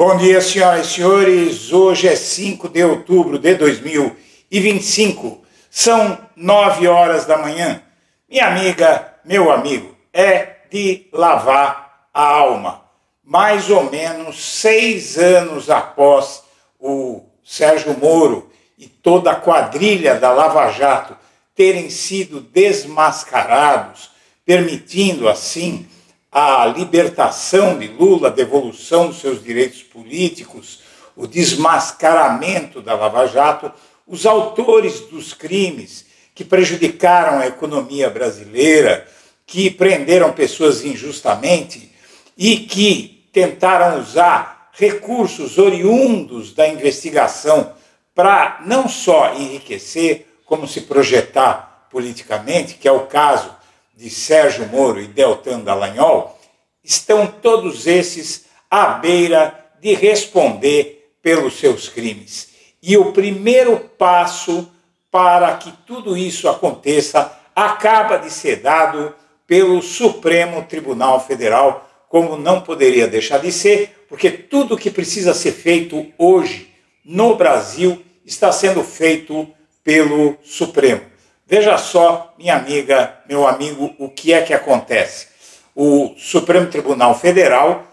Bom dia, senhoras e senhores. Hoje é 5 de outubro de 2025. São 9 horas da manhã. Minha amiga, meu amigo, é de lavar a alma. Mais ou menos 6 anos após o Sérgio Moro e toda a quadrilha da Lava Jato terem sido desmascarados, permitindo assim a libertação de Lula, a devolução dos seus direitos políticos, o desmascaramento da Lava Jato, os autores dos crimes que prejudicaram a economia brasileira, que prenderam pessoas injustamente e que tentaram usar recursos oriundos da investigação para não só enriquecer, como se projetar politicamente, que é o caso de Sérgio Moro e Deltan Dallagnol, estão todos esses à beira de responder pelos seus crimes. E o primeiro passo para que tudo isso aconteça acaba de ser dado pelo Supremo Tribunal Federal, como não poderia deixar de ser, porque tudo que precisa ser feito hoje no Brasil está sendo feito pelo Supremo. Veja só, minha amiga, meu amigo, o que é que acontece. O Supremo Tribunal Federal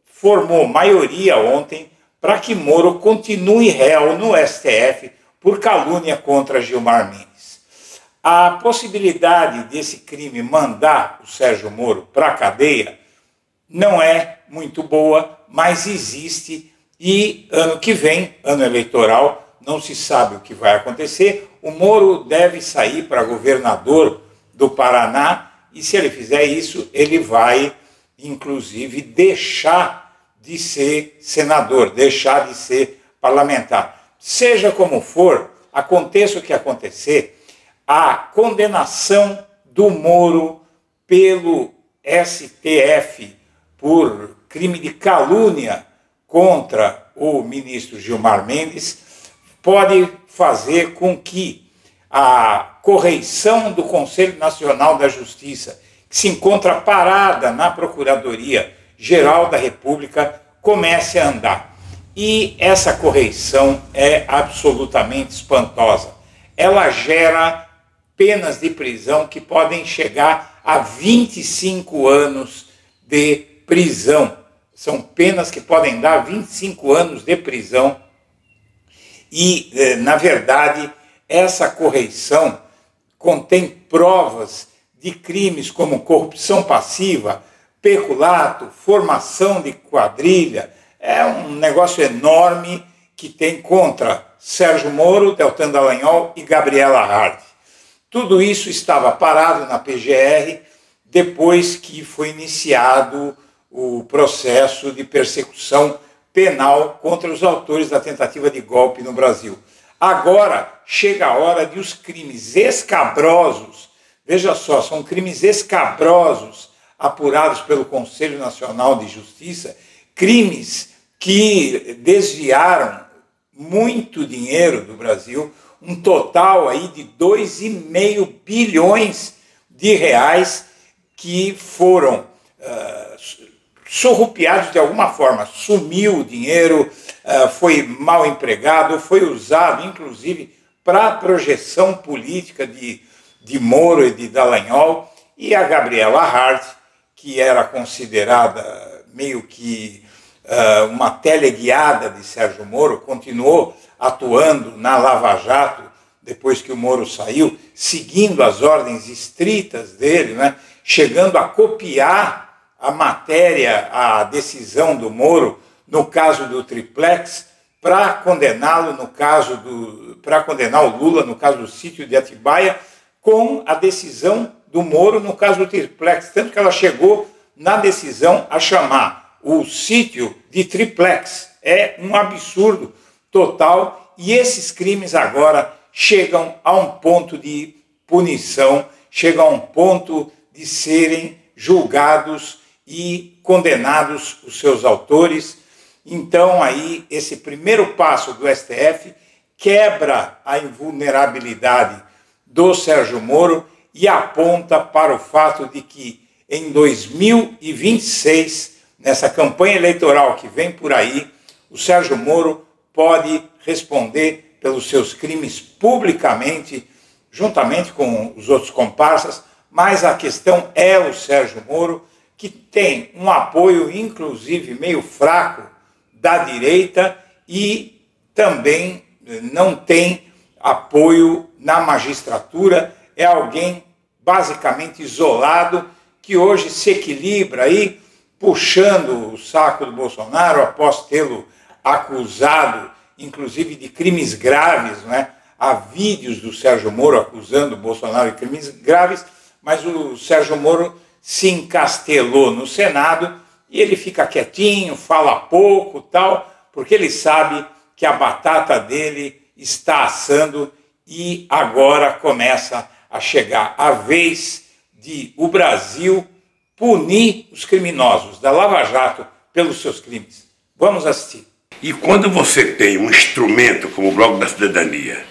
formou maioria ontem para que Moro continue réu no STF por calúnia contra Gilmar Mendes. A possibilidade desse crime mandar o Sérgio Moro para a cadeia não é muito boa, mas existe e ano que vem, ano eleitoral, não se sabe o que vai acontecer. O Moro deve sair para governador do Paraná e, se ele fizer isso, ele vai, inclusive, deixar de ser senador, deixar de ser parlamentar. Seja como for, aconteça o que acontecer, a condenação do Moro pelo STF por crime de calúnia contra o ministro Gilmar Mendes pode fazer com que a correição do Conselho Nacional da Justiça, que se encontra parada na Procuradoria-Geral da República, comece a andar. E essa correição é absolutamente espantosa. Ela gera penas de prisão que podem chegar a 25 anos de prisão. São penas que podem dar 25 anos de prisão. E, na verdade, essa correição contém provas de crimes como corrupção passiva, peculato, formação de quadrilha. É um negócio enorme que tem contra Sérgio Moro, Deltan Dallagnol e Gabriela Hart. Tudo isso estava parado na PGR depois que foi iniciado o processo de persecução penal contra os autores da tentativa de golpe no Brasil. Agora chega a hora de os crimes escabrosos, veja só, são crimes escabrosos apurados pelo Conselho Nacional de Justiça, crimes que desviaram muito dinheiro do Brasil, um total aí de 2,5 bilhões de reais que foram surrupiados de alguma forma, sumiu o dinheiro, foi mal empregado, foi usado inclusive para a projeção política de Moro e de Dallagnol, e a Gabriela Hart, que era considerada meio que uma teleguiada de Sérgio Moro, continuou atuando na Lava Jato depois que o Moro saiu, seguindo as ordens estritas dele, né, chegando a copiar a matéria, a decisão do Moro, no caso do triplex, para condená-lo para condenar o Lula no caso do sítio de Atibaia, com a decisão do Moro no caso do triplex, tanto que ela chegou na decisão a chamar o sítio de triplex. É um absurdo total, e esses crimes agora chegam a um ponto de punição, chegam a um ponto de serem julgados e condenados os seus autores. Então aí esse primeiro passo do STF quebra a invulnerabilidade do Sérgio Moro e aponta para o fato de que em 2026, nessa campanha eleitoral que vem por aí, o Sérgio Moro pode responder pelos seus crimes publicamente, juntamente com os outros comparsas, mas a questão é o Sérgio Moro, que tem um apoio, inclusive, meio fraco da direita e também não tem apoio na magistratura, é alguém basicamente isolado, que hoje se equilibra aí, puxando o saco do Bolsonaro após tê-lo acusado, inclusive, de crimes graves, não é? Há vídeos do Sérgio Moro acusando o Bolsonaro de crimes graves, mas o Sérgio Moro se encastelou no Senado e ele fica quietinho, fala pouco, tal, porque ele sabe que a batata dele está assando e agora começa a chegar a vez de o Brasil punir os criminosos da Lava Jato pelos seus crimes. Vamos assistir. E quando você tem um instrumento como o Bloco da Cidadania,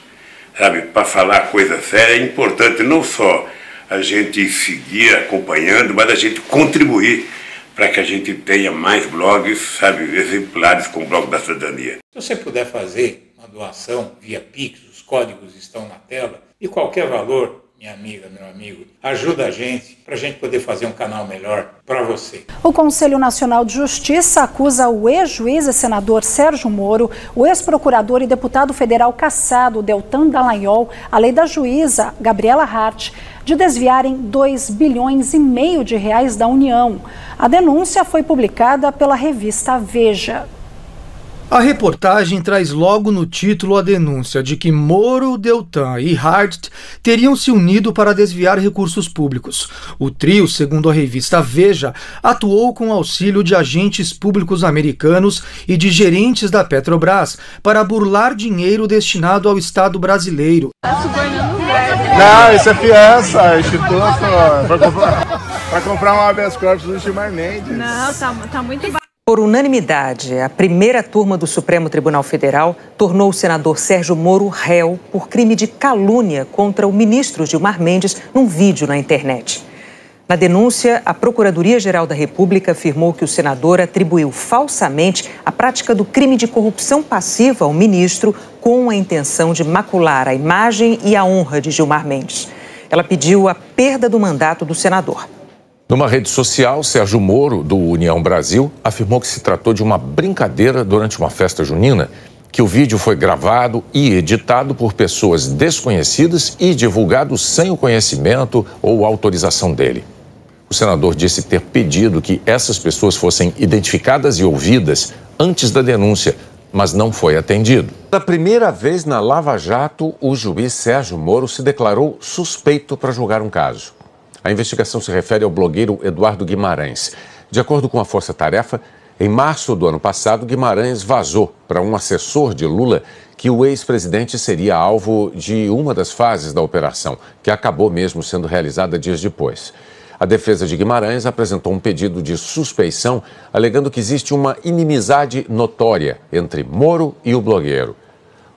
sabe, para falar coisa séria, é importante não só a gente seguir acompanhando, mas a gente contribuir para que a gente tenha mais blogs, sabe, exemplares com o Bloco da Cidadania. Se você puder fazer uma doação via Pix, os códigos estão na tela, e qualquer valor, minha amiga, meu amigo, ajuda a gente para a gente poder fazer um canal melhor para você. O Conselho Nacional de Justiça acusa o ex-juiz e senador Sérgio Moro, o ex-procurador e deputado federal cassado Deltan Dallagnol, além da juíza Gabriela Hart, de desviarem 2,5 bilhões de reais da União. A denúncia foi publicada pela revista Veja. A reportagem traz logo no título a denúncia de que Moro, Deltan e Hart teriam se unido para desviar recursos públicos. O trio, segundo a revista Veja, atuou com auxílio de agentes públicos americanos e de gerentes da Petrobras para burlar dinheiro destinado ao Estado brasileiro. Não, isso é fiança, instituto, para comprar um habeas corpus do Gilmar Mendes. Não, tá muito baixo. Por unanimidade, a primeira turma do Supremo Tribunal Federal tornou o senador Sérgio Moro réu por crime de calúnia contra o ministro Gilmar Mendes num vídeo na internet. Na denúncia, a Procuradoria-Geral da República afirmou que o senador atribuiu falsamente a prática do crime de corrupção passiva ao ministro com a intenção de macular a imagem e a honra de Gilmar Mendes. Ela pediu a perda do mandato do senador. Numa rede social, Sérgio Moro, do União Brasil, afirmou que se tratou de uma brincadeira durante uma festa junina, que o vídeo foi gravado e editado por pessoas desconhecidas e divulgado sem o conhecimento ou autorização dele. O senador disse ter pedido que essas pessoas fossem identificadas e ouvidas antes da denúncia, mas não foi atendido. Pela primeira vez na Lava Jato, o juiz Sérgio Moro se declarou suspeito para julgar um caso. A investigação se refere ao blogueiro Eduardo Guimarães. De acordo com a Força Tarefa, em março do ano passado, Guimarães vazou para um assessor de Lula que o ex-presidente seria alvo de uma das fases da operação, que acabou mesmo sendo realizada dias depois. A defesa de Guimarães apresentou um pedido de suspeição, alegando que existe uma inimizade notória entre Moro e o blogueiro.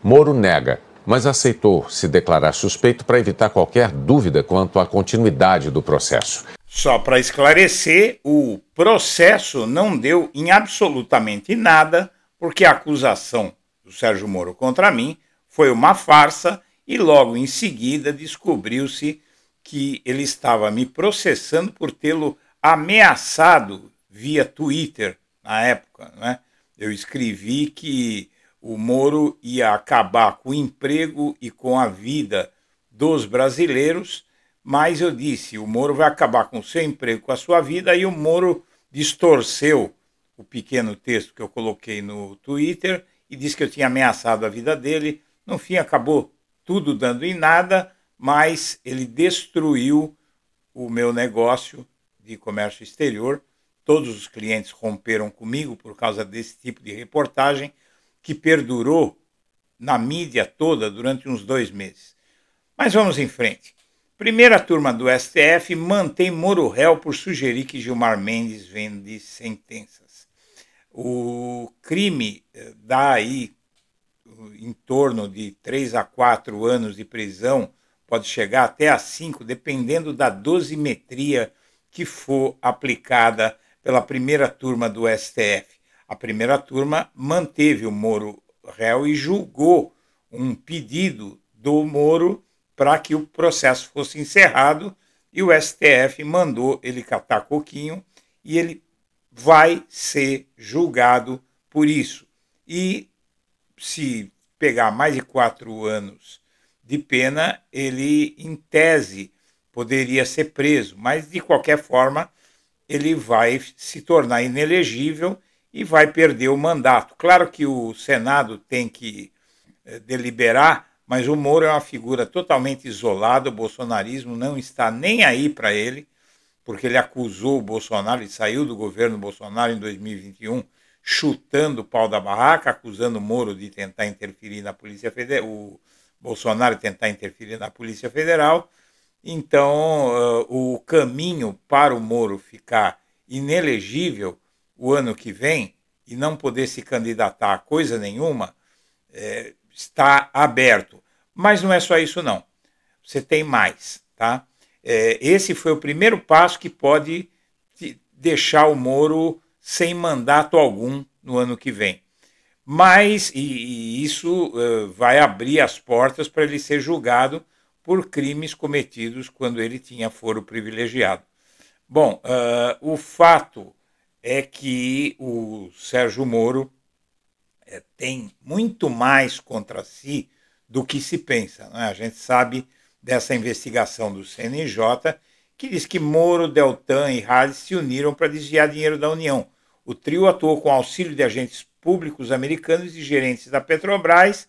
Moro nega, mas aceitou se declarar suspeito para evitar qualquer dúvida quanto à continuidade do processo. Só para esclarecer, o processo não deu em absolutamente nada, porque a acusação do Sérgio Moro contra mim foi uma farsa e logo em seguida descobriu-se que ele estava me processando por tê-lo ameaçado via Twitter na época, né? Eu escrevi que o Moro ia acabar com o emprego e com a vida dos brasileiros, mas eu disse, o Moro vai acabar com o seu emprego, com a sua vida, e o Moro distorceu o pequeno texto que eu coloquei no Twitter e disse que eu tinha ameaçado a vida dele. No fim, acabou tudo dando em nada, mas ele destruiu o meu negócio de comércio exterior. Todos os clientes romperam comigo por causa desse tipo de reportagem, que perdurou na mídia toda durante uns 2 meses. Mas vamos em frente. Primeira turma do STF mantém Moro réu por sugerir que Gilmar Mendes vende sentenças. O crime dá aí em torno de 3 a 4 anos de prisão, pode chegar até a 5, dependendo da dosimetria que for aplicada pela primeira turma do STF. A primeira turma manteve o Moro réu e julgou um pedido do Moro para que o processo fosse encerrado, e o STF mandou ele catar coquinho e ele vai ser julgado por isso. E se pegar mais de 4 anos de pena, ele, em tese, poderia ser preso, mas de qualquer forma ele vai se tornar inelegível e vai perder o mandato. Claro que o Senado tem que deliberar, mas o Moro é uma figura totalmente isolada, o bolsonarismo não está nem aí para ele, porque ele acusou o Bolsonaro, ele saiu do governo Bolsonaro em 2021, chutando o pau da barraca, acusando o Moro de tentar interferir na Polícia Federal, o Bolsonaro tentar interferir na Polícia Federal. Então, o caminho para o Moro ficar inelegível o ano que vem e não poder se candidatar a coisa nenhuma, está aberto. Mas não é só isso, não. Você tem mais, tá? Esse foi o primeiro passo que pode deixar o Moro sem mandato algum no ano que vem. Mas, e isso vai abrir as portas para ele ser julgado por crimes cometidos quando ele tinha foro privilegiado. Bom, o fato é que o Sérgio Moro tem muito mais contra si do que se pensa, né? A gente sabe dessa investigação do CNJ, que diz que Moro, Deltan e Halles se uniram para desviar dinheiro da União. O trio atuou com auxílio de agentes públicos americanos e gerentes da Petrobras,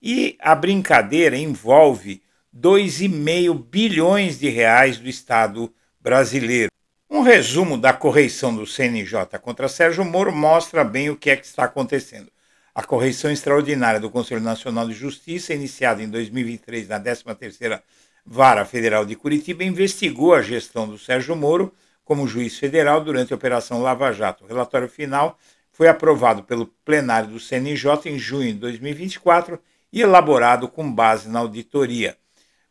e a brincadeira envolve 2,5 bilhões de reais do Estado brasileiro. Um resumo da correição do CNJ contra Sérgio Moro mostra bem o que é que está acontecendo. A correição extraordinária do Conselho Nacional de Justiça, iniciada em 2023 na 13ª Vara Federal de Curitiba, investigou a gestão do Sérgio Moro como juiz federal durante a Operação Lava Jato. O relatório final foi aprovado pelo plenário do CNJ em junho de 2024 e elaborado com base na auditoria.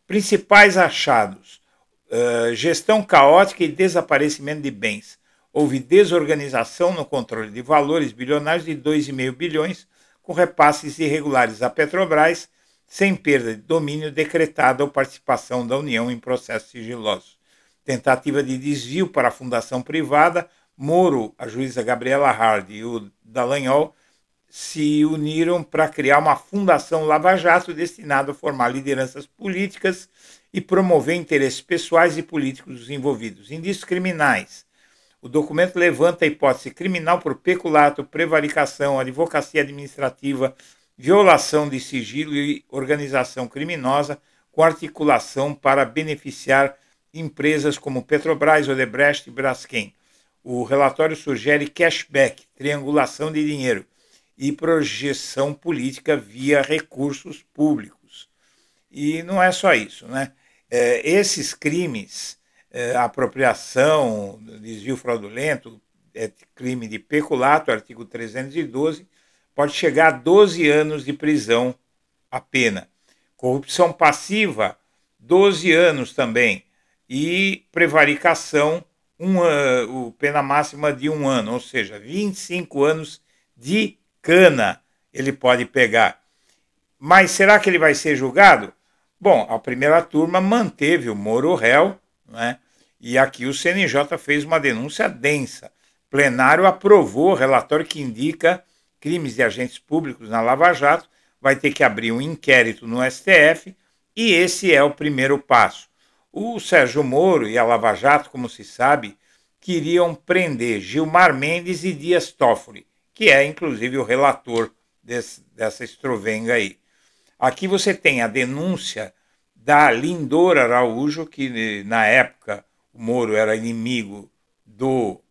Principais achados: gestão caótica e desaparecimento de bens. Houve desorganização no controle de valores bilionários de 2,5 bilhões, com repasses irregulares à Petrobras, sem perda de domínio decretada ou participação da União em processos sigilosos. Tentativa de desvio para a fundação privada. Moro, a juíza Gabriela Hard e o Dallagnol se uniram para criar uma fundação Lava Jato destinada a formar lideranças políticas e promover interesses pessoais e políticos dos envolvidos. Indícios criminais. O documento levanta a hipótese criminal por peculato, prevaricação, advocacia administrativa, violação de sigilo e organização criminosa com articulação para beneficiar empresas como Petrobras, Odebrecht e Braskem. O relatório sugere cashback, triangulação de dinheiro e projeção política via recursos públicos. E não é só isso, né? Esses crimes, apropriação, desvio fraudulento, crime de peculato, artigo 312, pode chegar a 12 anos de prisão a pena. Corrupção passiva, 12 anos também. E prevaricação, pena máxima de 1 ano, ou seja, 25 anos de cana ele pode pegar. Mas será que ele vai ser julgado? Bom, a primeira turma manteve o Moro réu, né? E aqui o CNJ fez uma denúncia densa. O plenário aprovou o relatório que indica crimes de agentes públicos na Lava Jato, vai ter que abrir um inquérito no STF, e esse é o primeiro passo. O Sérgio Moro e a Lava Jato, como se sabe, queriam prender Gilmar Mendes e Dias Toffoli, que é inclusive o relator dessa estrovenga aí. Aqui você tem a denúncia da Lindora Araújo, que na época o Moro era inimigo do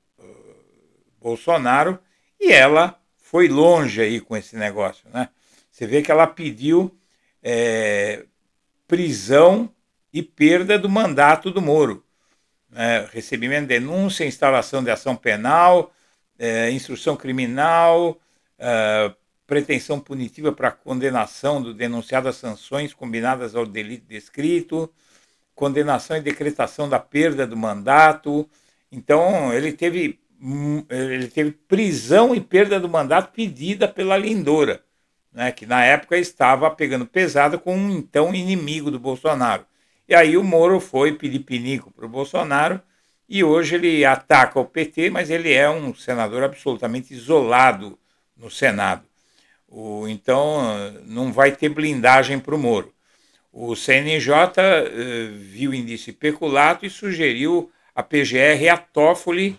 Bolsonaro, e ela foi longe aí com esse negócio, né? Você vê que ela pediu prisão e perda do mandato do Moro. Recebimento de denúncia, instalação de ação penal, instrução criminal, pretensão punitiva para condenação do denunciado a sanções combinadas ao delito descrito, condenação e decretação da perda do mandato. Então, ele teve ele teve prisão e perda do mandato pedida pela Lindora, né, que na época estava pegando pesado com um então inimigo do Bolsonaro. E aí o Moro foi pedir pinico para o Bolsonaro e hoje ele ataca o PT, mas ele é um senador absolutamente isolado no Senado. Então não vai ter blindagem para o Moro. O CNJ viu indício peculato e sugeriu a PGR a Toffoli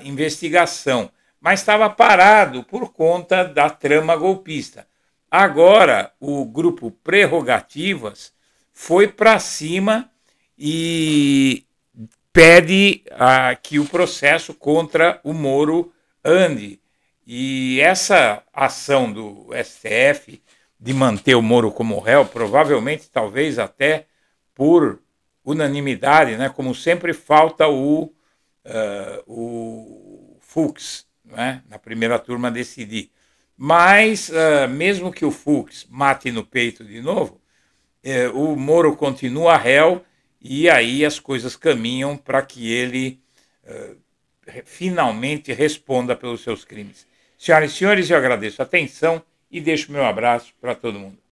investigação, mas estava parado por conta da trama golpista. Agora o grupo Prerrogativas foi para cima e pede que o processo contra o Moro ande. E essa ação do STF de manter o Moro como réu, provavelmente, talvez até por unanimidade, né? Como sempre falta o Fux, né? Na primeira turma decidir. Mas, mesmo que o Fux mate no peito de novo, o Moro continua réu e aí as coisas caminham para que ele finalmente responda pelos seus crimes. Senhoras e senhores, eu agradeço a atenção e deixo meu abraço para todo mundo.